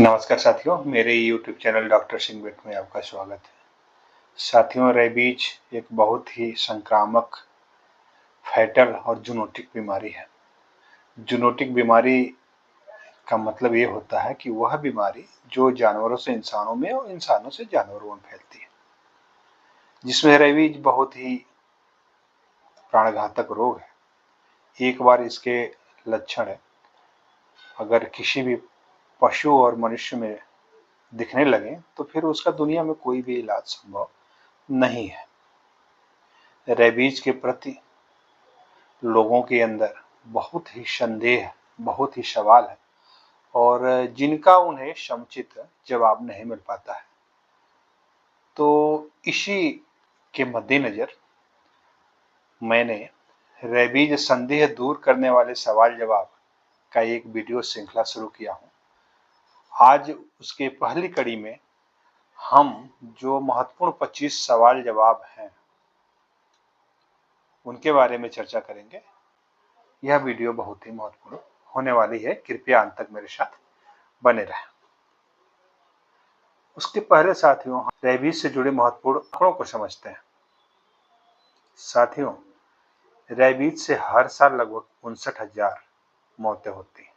नमस्कार साथियों, मेरे YouTube चैनल डॉक्टर सिंह बेट में आपका स्वागत है। साथियों, रेबीज एक बहुत ही संक्रामक, फैटल और जूनोटिक बीमारी है। जूनोटिक बीमारी का मतलब ये होता है कि वह बीमारी जो जानवरों से इंसानों में और इंसानों से जानवरों में फैलती है, जिसमें रेबीज बहुत ही प्राणघातक रोग है। एक बार इसके लक्षण अगर किसी भी पशु और मनुष्य में दिखने लगे तो फिर उसका दुनिया में कोई भी इलाज संभव नहीं है। रेबीज के प्रति लोगों के अंदर बहुत ही संदेह, बहुत ही सवाल है और जिनका उन्हें समुचित जवाब नहीं मिल पाता है। तो इसी के मद्देनजर मैंने रेबीज संदेह दूर करने वाले सवाल जवाब का एक वीडियो श्रृंखला शुरू किया हूँ। आज उसके पहली कड़ी में हम जो महत्वपूर्ण 25 सवाल जवाब हैं उनके बारे में चर्चा करेंगे। यह वीडियो बहुत ही महत्वपूर्ण होने वाली है, कृपया अंत तक मेरे साथ बने रहें। उसके पहले साथियों, रेबीज से जुड़े महत्वपूर्ण आंकड़ों को समझते हैं। साथियों, रेबीज से हर साल लगभग 59,000 मौतें होती हैं।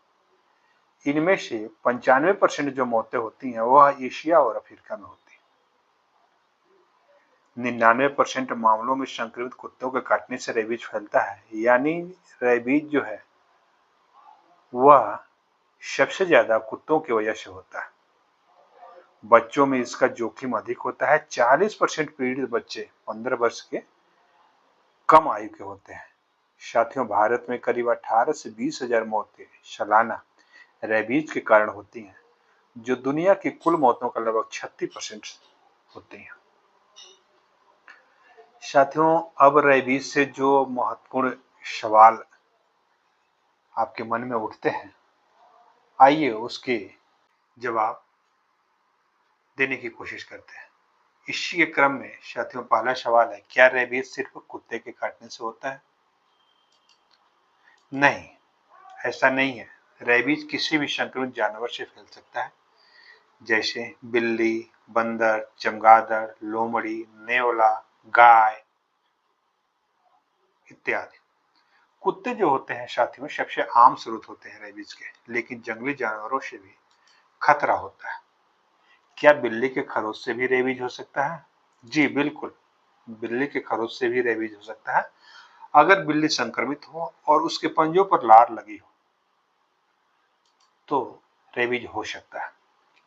इनमें से 95% जो मौतें होती हैं वह एशिया और अफ्रीका में होती हैं। 99% मामलों में संक्रमित कुत्तों के काटने से रेबीज फैलता है, यानी रेबीज जो है वह सबसे ज्यादा कुत्तों की वजह से होता है। बच्चों में इसका जोखिम अधिक होता है। 40% पीड़ित बच्चे 15 वर्ष के कम आयु के होते हैं। साथियों, भारत में करीब 18 से 20,000 मौतें सालाना रेबीज के कारण होती हैं, जो दुनिया की कुल मौतों का लगभग 36% होती हैं। साथियों, अब रेबीज से जो महत्वपूर्ण सवाल आपके मन में उठते हैं, आइए उसके जवाब देने की कोशिश करते हैं। इसी के क्रम में साथियों, पहला सवाल है, क्या रेबीज सिर्फ कुत्ते के काटने से होता है? नहीं, ऐसा नहीं है। रेबीज किसी भी संक्रमित जानवर से फैल सकता है, जैसे बिल्ली, बंदर, चमगादड़, लोमड़ी, नेवला, गाय इत्यादि। कुत्ते जो होते हैं साथियों, सबसे आम स्रोत होते हैं रेबीज के, लेकिन जंगली जानवरों से भी खतरा होता है। क्या बिल्ली के खरोच से भी रेबीज हो सकता है? जी बिल्कुल, बिल्ली के खरोच से भी रेबीज हो सकता है। अगर बिल्ली संक्रमित हो और उसके पंजों पर लार लगी हो तो रेबीज हो सकता है।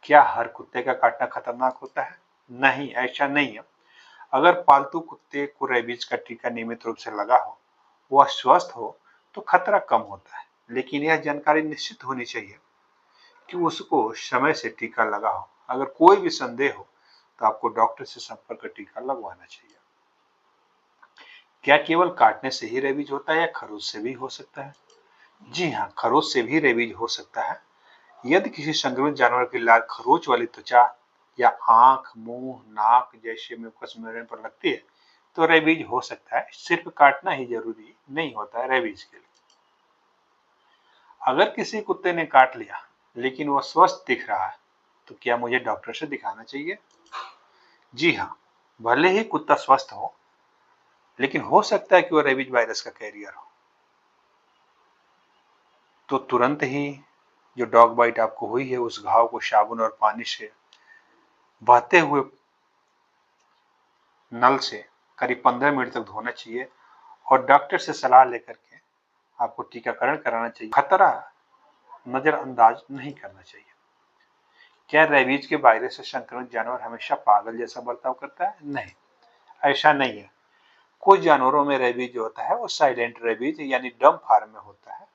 क्या हर कुत्ते का काटना खतरनाक होता है? नहीं, ऐसा नहीं है। अगर पालतू कुत्ते को रेबीज का टीका नियमित रूप से लगा हो, वह स्वस्थ हो, तो खतरा कम होता है, लेकिन यह जानकारी निश्चित होनी चाहिए कि उसको समय से टीका लगा हो। अगर कोई भी संदेह हो तो आपको डॉक्टर से संपर्क कर टीका लगवाना चाहिए। क्या केवल काटने से ही रेबीज होता है या खरोच से भी हो सकता है? जी हाँ, खरोच से भी रेबीज हो सकता है। यदि किसी संक्रमित जानवर की लार खरोच वाली त्वचा या आंख, मुंह, नाक जैसे म्यूकस मेम्ब्रेन पर लगती है तो रेबीज हो सकता है। सिर्फ काटना ही जरूरी नहीं होता है रेबीज के लिए। अगर किसी कुत्ते ने काट लिया लेकिन वह स्वस्थ दिख रहा है तो क्या मुझे डॉक्टर से दिखाना चाहिए? जी हाँ, भले ही कुत्ता स्वस्थ हो, लेकिन हो सकता है कि वह रेबीज वायरस का कैरियर हो। तो तुरंत ही जो डॉग बाइट आपको हुई है उस घाव को साबुन और पानी से बहते हुए नल से करीब 15 मिनट तक धोना चाहिए और डॉक्टर से सलाह लेकर के आपको टीकाकरण कराना चाहिए। खतरा नजरअंदाज नहीं करना चाहिए। क्या रेबीज के वायरस से संक्रमित जानवर हमेशा पागल जैसा बर्ताव करता है? नहीं, ऐसा नहीं है। कुछ जानवरों में रेबीज जो होता है वो साइलेंट रेबीज यानी डम फॉर्म में होता है,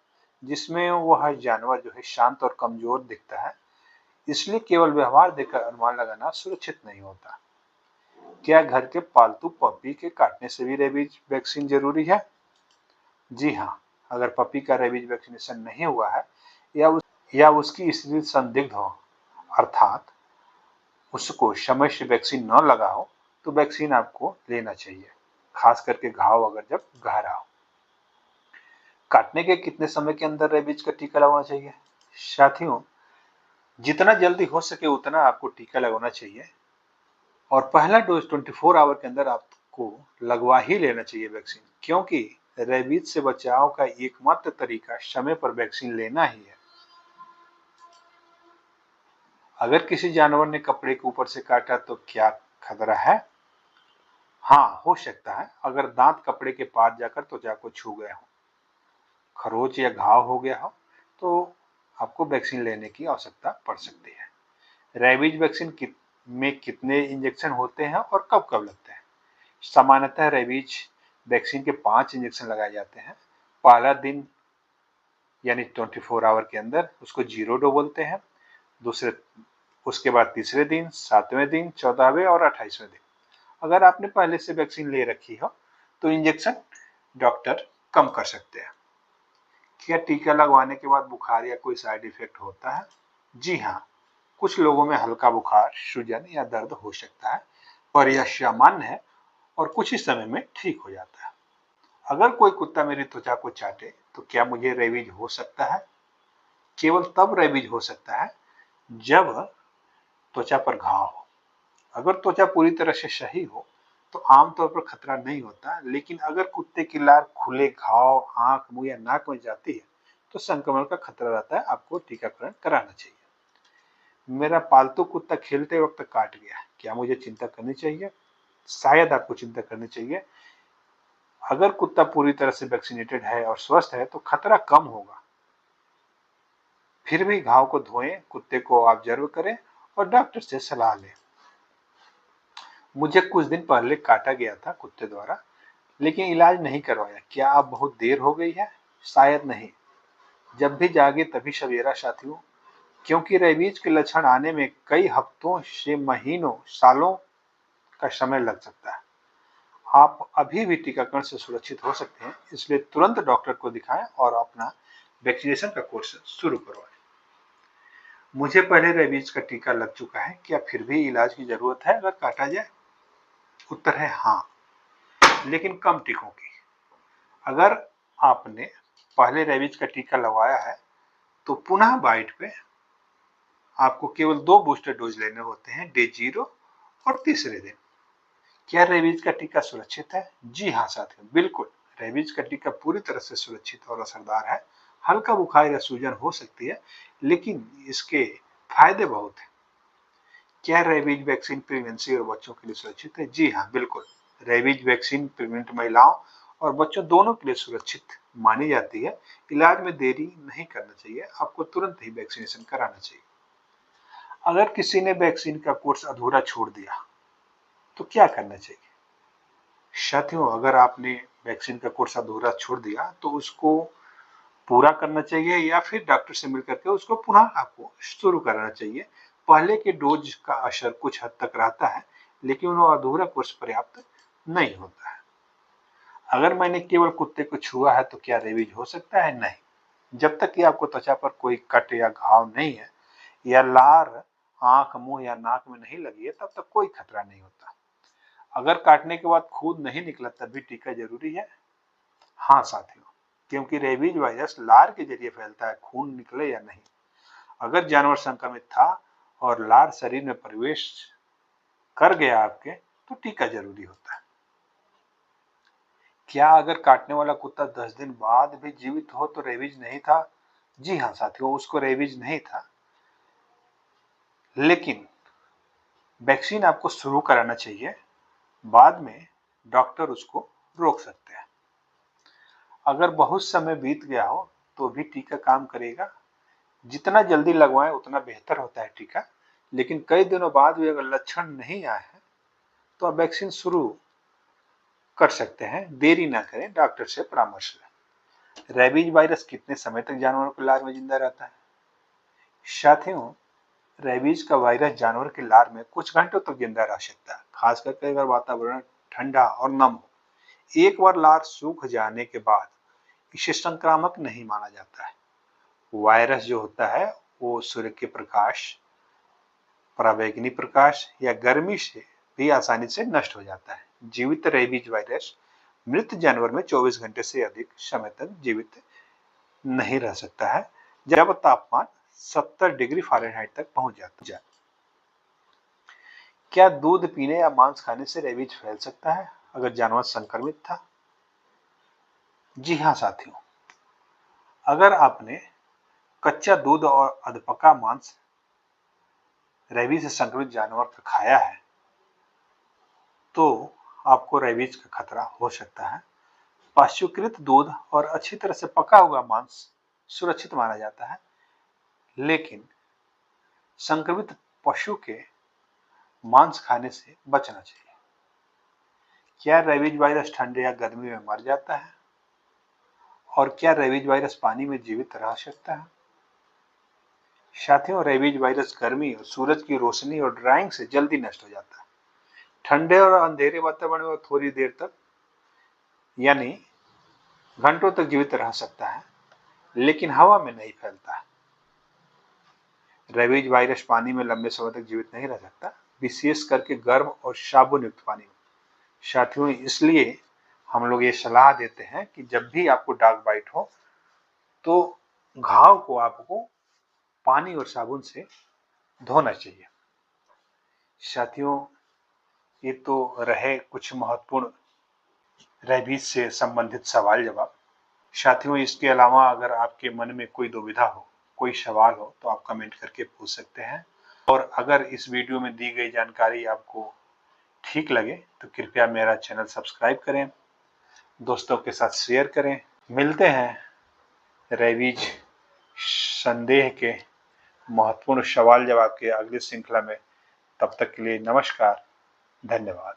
जिसमें वह जानवर जो है शांत और कमजोर दिखता है, इसलिए केवल व्यवहार देखकर अनुमान लगाना सुरक्षित नहीं होता। क्या घर के पालतू पपी के काटने से भी रेबीज वैक्सीन जरूरी है? जी हाँ, अगर पपी का रेबीज वैक्सीनेशन नहीं हुआ है या उसकी स्थिति संदिग्ध हो, अर्थात उसको समय से वैक्सीन न लगा हो, तो वैक्सीन आपको लेना चाहिए, खास करके घाव अगर जब गहरा हो। काटने के कितने समय के अंदर रेबीज का टीका लगवाना चाहिए? साथियों, जितना जल्दी हो सके उतना आपको टीका लगवाना चाहिए और पहला डोज 24 आवर के अंदर आपको लगवा ही लेना चाहिए वैक्सीन, क्योंकि रेबीज से बचाव का एकमात्र तरीका समय पर वैक्सीन लेना ही है। अगर किसी जानवर ने कपड़े के ऊपर से काटा तो क्या खतरा है? हाँ, हो सकता है, अगर दांत कपड़े के पास जाकर त्वचा को छू गए हो, खरोच या घाव हो गया हो, तो आपको वैक्सीन लेने की आवश्यकता पड़ सकती है। रेबीज वैक्सीन में कितने इंजेक्शन होते हैं और कब कब लगते हैं? सामान्यतः रेबीज वैक्सीन के 5 इंजेक्शन लगाए जाते हैं। पहला दिन यानी 24 आवर के अंदर उसको 0 बोलते हैं। दूसरे उसके बाद तीसरे दिन, 7वें दिन, 14वें और 28वें दिन। अगर आपने पहले से वैक्सीन ले रखी हो तो इंजेक्शन डॉक्टर कम कर सकते हैं। क्या टीका लगवाने के बाद बुखार या कोई साइड इफेक्ट होता है? जी हाँ, कुछ लोगों में हल्का बुखार, सूजन या दर्द हो सकता है, पर यह सामान्य है और कुछ ही समय में ठीक हो जाता है। अगर कोई कुत्ता मेरी त्वचा को चाटे तो क्या मुझे रेबीज हो सकता है? केवल तब रेबीज हो सकता है जब त्वचा पर घाव हो। अगर त्वचा पूरी तरह से सही हो तो आमतौर पर खतरा नहीं होता, लेकिन अगर कुत्ते की लार खुले घाव, आंख, मुंह या नाक में जाती है तो संक्रमण का खतरा रहता है। आपको टीकाकरण कराना चाहिए। मेरा पालतू कुत्ता खेलते वक्त काट गया, क्या मुझे चिंता करनी चाहिए? शायद आपको चिंता करनी चाहिए। अगर कुत्ता पूरी तरह से वैक्सीनेटेड है और स्वस्थ है तो खतरा कम होगा। फिर भी घाव को धोएं, कुत्ते को ऑब्जर्व करें और डॉक्टर से सलाह लें। मुझे कुछ दिन पहले काटा गया था कुत्ते द्वारा, लेकिन इलाज नहीं करवाया। क्या अब बहुत देर हो गई है? शायद नहीं। जब भी जागे तभी सवेरा साथियों, क्योंकि रेबीज के लक्षण आने में कई हफ्तों से महीनों, सालों का समय लग सकता है। आप अभी भी टीकाकरण से सुरक्षित हो सकते हैं, इसलिए तुरंत डॉक्टर को दिखाएं और अपना वैक्सीनेशन का कोर्स शुरू करवाएं। मुझे पहले रेबीज का टीका लग चुका है, क्या फिर भी इलाज की जरूरत है अगर काटा जाए? उत्तर है हाँ, लेकिन कम टीकों की। अगर आपने पहले रेबीज का टीका लगवाया है तो पुनः बाइट पे आपको केवल 2 बूस्टर डोज लेने होते हैं, डे 0 और तीसरे दिन। क्या रेबीज का टीका सुरक्षित है? जी हाँ साथियों, बिल्कुल। रेबीज का टीका पूरी तरह से सुरक्षित और असरदार है। हल्का बुखार या सूजन हो सकती है, लेकिन इसके फायदे बहुत हैं। क्या रेबीज वैक्सीन प्रेगनेंसी और बच्चों के लिए सुरक्षित है? जी हाँ, बिल्कुल। रेबीज वैक्सीन प्रेग्नेंट महिलाओं और बच्चों दोनों के लिए सुरक्षित मानी जाती है। इलाज में देरी नहीं करना चाहिए, आपको तुरंत ही वैक्सीनेशन कराना चाहिए। अगर किसी ने वैक्सीन का कोर्स अधूरा छोड़ दिया तो क्या करना चाहिए? साथियों, अगर आपने वैक्सीन का कोर्स अधूरा छोड़ दिया तो उसको पूरा करना चाहिए या फिर डॉक्टर से मिलकर के उसको पुनः आपको शुरू करना चाहिए। पहले के डोज का असर कुछ हद तक रहता है, लेकिन वो अधूरा कोर्स पर्याप्त नहीं होता है। अगर मैंने केवल कुत्ते को छुआ है तो क्या रेबीज हो सकता है? नहीं। जब तक कि आपको त्वचा पर कोई कट या घाव नहीं है या लार आंख, मुंह या नाक में नहीं लगी है, तब तक कोई खतरा नहीं होता। अगर काटने के बाद खून नहीं निकला तब भी टीका जरूरी है? हाँ साथियों, क्योंकि रेबीज वायरस लार के जरिए फैलता है, खून निकले या नहीं। अगर जानवर संक्रमित था और लार शरीर में प्रवेश कर गया आपके, तो टीका जरूरी होता है। क्या अगर काटने वाला कुत्ता 10 दिन बाद भी जीवित हो तो रेबीज नहीं था? जी हाँ साथियों, उसको रेबीज नहीं था, लेकिन वैक्सीन आपको शुरू कराना चाहिए। बाद में डॉक्टर उसको रोक सकते हैं। अगर बहुत समय बीत गया हो तो भी टीका काम करेगा। जितना जल्दी लगवाएं उतना बेहतर होता है टीका, लेकिन कई दिनों बाद भी अगर लक्षण नहीं आए हैं तो आप वैक्सीन शुरू कर सकते हैं। देरी ना करें, डॉक्टर से परामर्श लें। रेबीज वायरस कितने समय तक जानवरों के लार में जिंदा रहता है? साथियों, रेबीज का वायरस जानवर के लार में कुछ घंटों तक जिंदा रह सकता है, खास करके अगर वातावरण ठंडा और नम हो। एक बार लार सूख जाने के बाद इसे संक्रामक नहीं माना जाता है। वायरस जो होता है वो सूर्य के प्रकाश, पराबैंगनी प्रकाश या गर्मी से भी आसानी से नष्ट हो जाता है। जीवित रेबीज वायरस मृत जानवर में 24 घंटे से अधिक समय तक जीवित नहीं रह सकता है, जब तापमान 70 डिग्री फ़ारेनहाइट तक पहुंच जाता है। क्या दूध पीने या मांस खाने से रेबीज फैल सकता है अगर जानवर संक्रमित था? जी हाँ साथियों, अगर आपने कच्चा दूध और अधपका मांस रेबीज से संक्रमित जानवर का खाया है तो आपको रेबीज का खतरा हो सकता है। पाश्चुकृत दूध और अच्छी तरह से पका हुआ मांस सुरक्षित माना जाता है, लेकिन संक्रमित पशु के मांस खाने से बचना चाहिए। क्या रेबीज वायरस ठंडे या गर्मी में मर जाता है? और क्या रेबीज वायरस पानी में जीवित रह सकता है? साथियों, रेबीज वायरस गर्मी और सूरज की रोशनी और ड्राइंग से जल्दी नष्ट हो जाता है। ठंडे और अंधेरे वातावरण में थोड़ी देर तक यानी घंटों तक जीवित रह सकता है, लेकिन हवा में नहीं फैलता। रेबीज वायरस पानी में लंबे समय तक जीवित नहीं रह सकता, विशेष करके गर्म और साबुन युक्त पानी में। साथियों, इसलिए हम लोग ये सलाह देते हैं कि जब भी आपको डॉग बाइट हो तो घाव को आपको पानी और साबुन से धोना चाहिए। साथियों, ये तो रहे कुछ महत्वपूर्ण रेबीज से संबंधित सवाल जवाब। साथियों, इसके अलावा अगर आपके मन में कोई दुविधा हो, कोई सवाल हो तो आप कमेंट करके पूछ सकते हैं। और अगर इस वीडियो में दी गई जानकारी आपको ठीक लगे तो कृपया मेरा चैनल सब्सक्राइब करें, दोस्तों के साथ शेयर करें। मिलते हैं रेबीज संदेह के महत्वपूर्ण सवाल जवाब के अगली श्रृंखला में। तब तक के लिए नमस्कार, धन्यवाद।